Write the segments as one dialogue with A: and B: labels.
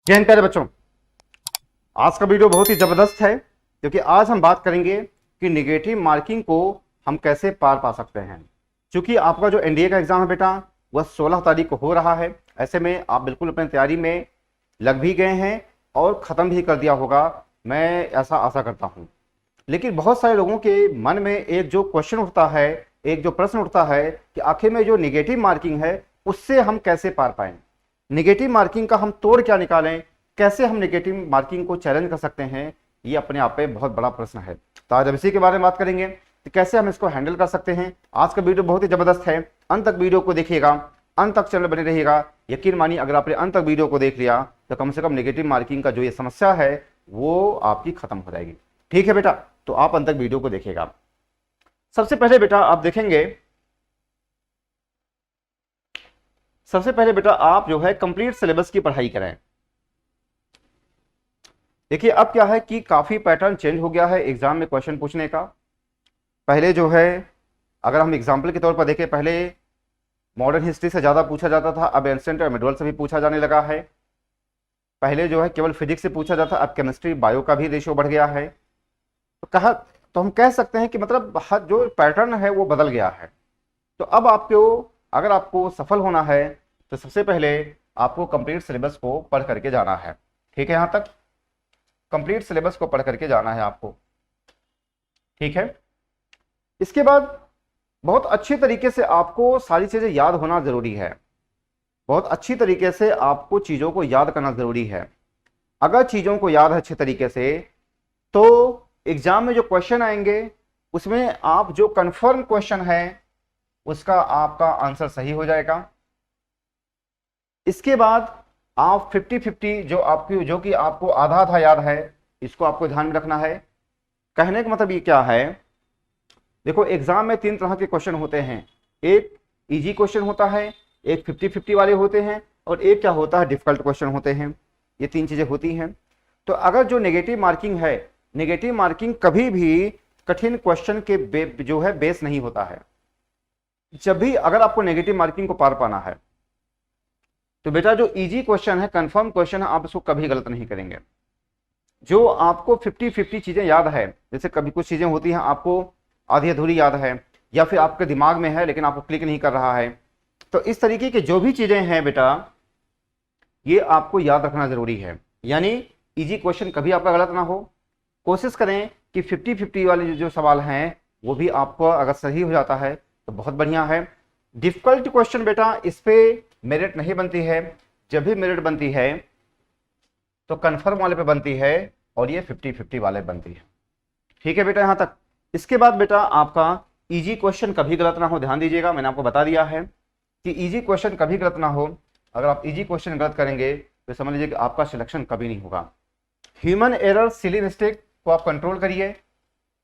A: जय हिंद प्यारे बच्चों। आज का वीडियो बहुत ही जबरदस्त है क्योंकि आज हम बात करेंगे कि निगेटिव मार्किंग को हम कैसे पार पा सकते हैं। क्योंकि आपका जो एनडीए का एग्जाम है बेटा वह 16 तारीख को हो रहा है। ऐसे में आप बिल्कुल अपनी तैयारी में लग भी गए हैं और ख़त्म भी कर दिया होगा, मैं ऐसा आशा करता हूँ। लेकिन बहुत सारे लोगों के मन में एक जो क्वेश्चन उठता है, एक जो प्रश्न उठता है कि आखिर में जो निगेटिव मार्किंग है उससे हम कैसे पार पाएं, निगेटिव मार्किंग का हम तोड़ क्या निकालें, कैसे हम निगेटिव मार्किंग को चैलेंज कर सकते हैं। ये अपने आप में बहुत बड़ा प्रश्न है। तो आज हम इसी के बारे में बात करेंगे कि कैसे हम इसको हैंडल कर सकते हैं। आज का वीडियो बहुत ही जबरदस्त है, अंत तक वीडियो को देखिएगा, अंत तक चैनल बने रहिएगा। यकीन मानिए अगर आपने अंत तक वीडियो को देख लिया तो कम से कम निगेटिव मार्किंग का जो ये समस्या है वो आपकी खत्म हो जाएगी। ठीक है बेटा, तो आप अंत तक वीडियो को देखिएगा। सबसे पहले बेटा आप जो है कंप्लीट सिलेबस की पढ़ाई करें। देखिए अब क्या है कि काफी पैटर्न चेंज हो गया है एग्जाम में क्वेश्चन पूछने का। पहले जो है अगर हम एग्जाम्पल के तौर पर देखें, पहले मॉडर्न हिस्ट्री से ज्यादा पूछा जाता था, अब एंशिएंट और मिडिवल से भी पूछा जाने लगा है। पहले जो है केवल फिजिक्स से पूछा जाता, अब केमिस्ट्री बायो का भी रेशियो बढ़ गया है। तो हम कह सकते हैं कि मतलब हर जो पैटर्न है वो बदल गया है। तो अब अगर आपको सफल होना है तो सबसे पहले आपको कंप्लीट सिलेबस को पढ़ करके जाना है। ठीक है, यहां तक कंप्लीट सिलेबस को पढ़ करके जाना है आपको। ठीक है, इसके बाद बहुत अच्छी तरीके से आपको सारी चीजें याद होना जरूरी है। बहुत अच्छी तरीके से आपको चीजों को याद करना जरूरी है। अगर चीजों को याद है अच्छे तरीके से तो एग्जाम में जो क्वेश्चन आएंगे उसमें आप जो कंफर्म क्वेश्चन है उसका आपका आंसर सही हो जाएगा। इसके बाद आप 50-50 जो कि आपको आधा आधा याद है, इसको आपको ध्यान में रखना है। कहने का मतलब ये क्या है, देखो एग्जाम में 3 तरह के क्वेश्चन होते हैं। एक इजी क्वेश्चन होता है, एक 50-50 वाले होते हैं और एक क्या होता है डिफिकल्ट क्वेश्चन होते हैं। ये 3 चीजें होती हैं। तो अगर जो नेगेटिव मार्किंग है, नेगेटिव मार्किंग कभी भी कठिन क्वेश्चन के जो है बेस नहीं होता है। जब भी अगर आपको नेगेटिव मार्किंग को पार पाना है तो बेटा जो इजी क्वेश्चन है, कंफर्म क्वेश्चन है, आप इसको कभी गलत नहीं करेंगे। जो आपको 50-50 चीजें याद है, जैसे कभी कुछ चीजें होती हैं आपको आधी अधूरी याद है या फिर आपके दिमाग में है लेकिन आपको क्लिक नहीं कर रहा है, तो इस तरीके की जो भी चीजें हैं बेटा ये आपको याद रखना जरूरी है। यानी इजी क्वेश्चन कभी आपका गलत ना हो। कोशिश करें कि 50-50 वाले जो सवाल हैं वो भी आपको अगर सही हो जाता है तो बहुत बढ़िया है। डिफिकल्ट क्वेश्चन बेटा इस पे मेरिट नहीं बनती है। जब भी मेरिट बनती है तो कंफर्म वाले पे बनती है और ये 50-50 वाले बनती है। ठीक है बेटा, यहां तक। इसके बाद बेटा आपका इजी क्वेश्चन कभी गलत ना हो, ध्यान दीजिएगा। मैंने आपको बता दिया है कि इजी क्वेश्चन कभी गलत ना हो। अगर आप इजी क्वेश्चन गलत करेंगे तो समझ लीजिए कि आपका सिलेक्शन कभी नहीं होगा। ह्यूमन एरर सिली मिस्टेक को आप कंट्रोल करिए,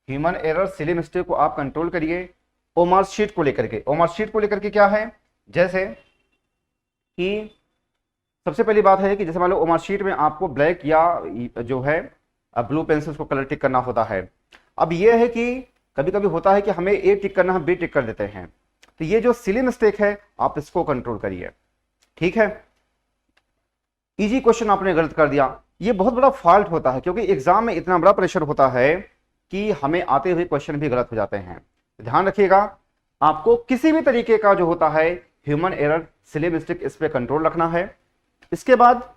A: ह्यूमन एरर सिली मिस्टेक को आप कंट्रोल करिए। ओमार शीट को लेकर के क्या है, जैसे कि सबसे पहली बात है कि जैसे मान लो ओमार शीट में आपको ब्लैक या जो है ब्लू पेंसिल को कलर टिक करना होता है। अब ये है कि कभी कभी होता है कि हमें ए टिक करना है, बी टिक कर देते हैं। तो ये जो सिली मिस्टेक है आप इसको कंट्रोल करिए। ठीक है, इजी क्वेश्चन आपने गलत कर दिया, ये बहुत बड़ा फॉल्ट होता है क्योंकि एग्जाम में इतना बड़ा प्रेशर होता है कि हमें आते हुए क्वेश्चन भी गलत हो जाते हैं। ध्यान रखिएगा, आपको किसी भी तरीके का जो होता है ह्यूमन एरर सिली मिस्टेक इस पे कंट्रोल रखना है। इसके बाद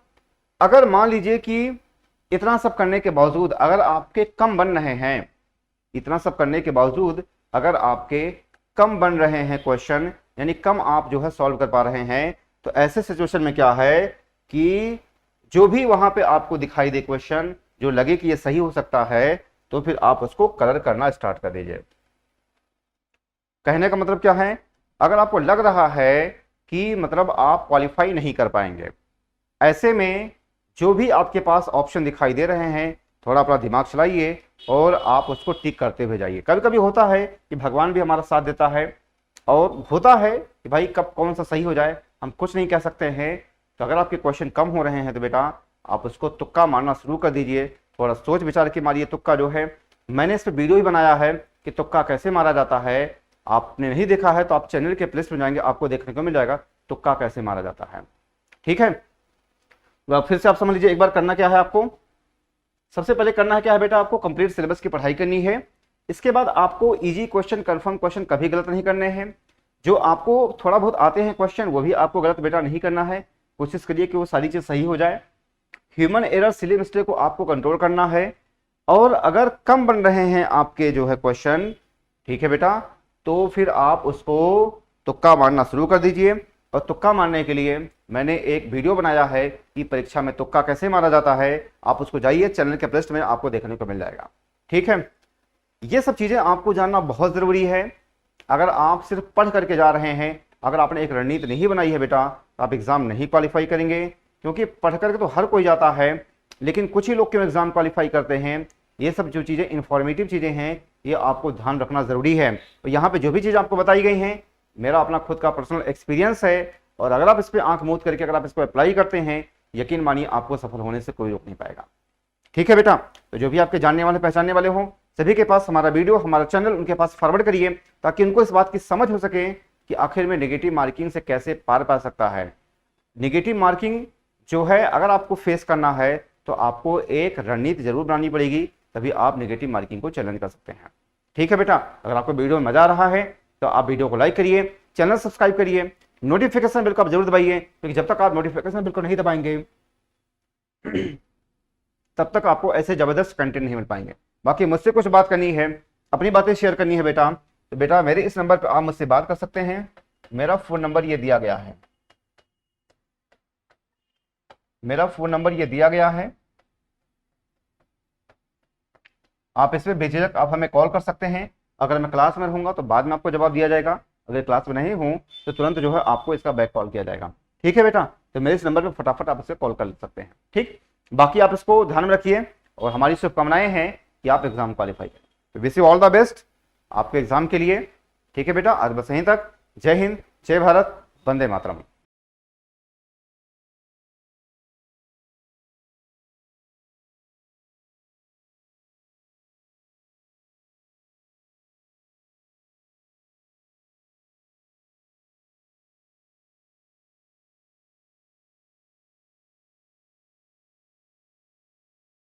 A: अगर मान लीजिए कि इतना सब करने के बावजूद अगर आपके कम बन रहे हैं, इतना सब करने के बावजूद अगर आपके कम बन रहे हैं क्वेश्चन, यानी कम आप जो है सॉल्व कर पा रहे हैं, तो ऐसे सिचुएशन में क्या है कि जो भी वहां पे आपको दिखाई दे क्वेश्चन जो लगे कि ये सही हो सकता है तो फिर आप उसको कलर करना स्टार्ट कर दीजिए। कहने का मतलब क्या है, अगर आपको लग रहा है कि मतलब आप क्वालिफाई नहीं कर पाएंगे, ऐसे में जो भी आपके पास ऑप्शन दिखाई दे रहे हैं थोड़ा अपना दिमाग चलाइए और आप उसको टिक करते हुए जाइए। कभी कभी होता है कि भगवान भी हमारा साथ देता है और होता है कि भाई कब कौन सा सही हो जाए हम कुछ नहीं कह सकते हैं। तो अगर आपके क्वेश्चन कम हो रहे हैं तो बेटा आप उसको तुक्का मारना शुरू कर दीजिए। थोड़ा सोच विचार के मारिए। तुक्का जो है मैंने इस पर वीडियो ही बनाया है कि तुक्का कैसे मारा जाता है, आपने नहीं देखा है तो आप चैनल के प्लेलिस्ट में जाएंगे, आपको देखने को मिल जाएगा तुक्का कैसे मारा जाता है। ठीक है, फिर से आप समझ लीजिए एक बार, करना क्या है आपको, सबसे पहले करना है क्या है बेटा, आपको कंप्लीट सिलेबस की पढ़ाई करनी है। इसके बाद आपको इजी क्वेश्चन, कंफर्म क्वेश्चन कभी गलत नहीं करने हैं। जो आपको थोड़ा बहुत आते हैं क्वेश्चन वो भी आपको गलत बेटा नहीं करना है, कोशिश करिए कि वो सारी चीज सही हो जाए। ह्यूमन एरर, सिली मिस्टेक को आपको कंट्रोल करना है। और अगर कम बन रहे हैं आपके जो है क्वेश्चन, ठीक है बेटा, तो फिर आप उसको तुक्का मारना शुरू कर दीजिए। और तुक्का मारने के लिए मैंने एक वीडियो बनाया है कि परीक्षा में तुक्का कैसे मारा जाता है, आप उसको जाइए चैनल के प्लेलिस्ट में आपको देखने को मिल जाएगा। ठीक है, ये सब चीजें आपको जानना बहुत जरूरी है। अगर आप सिर्फ पढ़ करके जा रहे हैं, अगर आपने एक रणनीति नहीं बनाई है बेटा, तो आप एग्जाम नहीं क्वालिफाई करेंगे। क्योंकि पढ़ करके तो हर कोई जाता है, लेकिन कुछ ही लोग क्यों एग्जाम क्वालिफाई करते हैं। ये सब जो चीजें इंफॉर्मेटिव चीजें हैं, ये आपको ध्यान रखना जरूरी है। तो यहाँ पे जो भी चीज आपको बताई गई है, मेरा अपना खुद का पर्सनल एक्सपीरियंस है, और अगर आप इस पर आंख मूंद करके अगर आप इसको अप्लाई करते हैं, यकीन मानिए आपको सफल होने से कोई रोक नहीं पाएगा। ठीक है बेटा, तो जो भी आपके जानने वाले पहचानने वाले हों, सभी के पास हमारा वीडियो, हमारा चैनल उनके पास फॉरवर्ड करिए, ताकि उनको इस बात की समझ हो सके कि आखिर में नेगेटिव मार्किंग से कैसे पार पा सकता है। नेगेटिव मार्किंग जो है अगर आपको फेस करना है, तो आपको एक रणनीति जरूर बनानी पड़ेगी, तभी आप नेगेटिव मार्किंग को चैलेंज कर सकते हैं। ठीक है बेटा, अगर आपको वीडियो में मजा आ रहा है तो आप वीडियो को लाइक करिए, चैनल सब्सक्राइब करिए, नोटिफिकेशन बिल को आप जरूर दबाइए, क्योंकि जब तक आप नोटिफिकेशन बिल को नहीं दबाएंगे तब तक आपको ऐसे जबरदस्त कंटेंट नहीं मिल पाएंगे। बाकी मुझसे कुछ बात करनी है, अपनी बातें शेयर करनी है बेटा, तो बेटा मेरे इस नंबर पर आप मुझसे बात कर सकते हैं। मेरा फोन नंबर ये दिया गया है, मेरा फोन नंबर ये दिया गया है। आप इसमें बेझिझक आप हमें कॉल कर सकते हैं। अगर मैं क्लास में रहूंगा तो बाद में आपको जवाब दिया जाएगा, अगर क्लास में नहीं हूं तो तुरंत जो है आपको इसका बैक कॉल किया जाएगा। ठीक है बेटा, तो मेरे इस नंबर पर फटाफट आप इसे कॉल कर सकते हैं। ठीक, बाकी आप इसको ध्यान में रखिए, और हमारी शुभकामनाएं हैं कि आप एग्जाम क्वालिफाई करें। तो wish you all the best आपके एग्जाम के लिए। ठीक है बेटा, आज बस यहीं तक। जय हिंद, जय भारत, वंदे मातरम।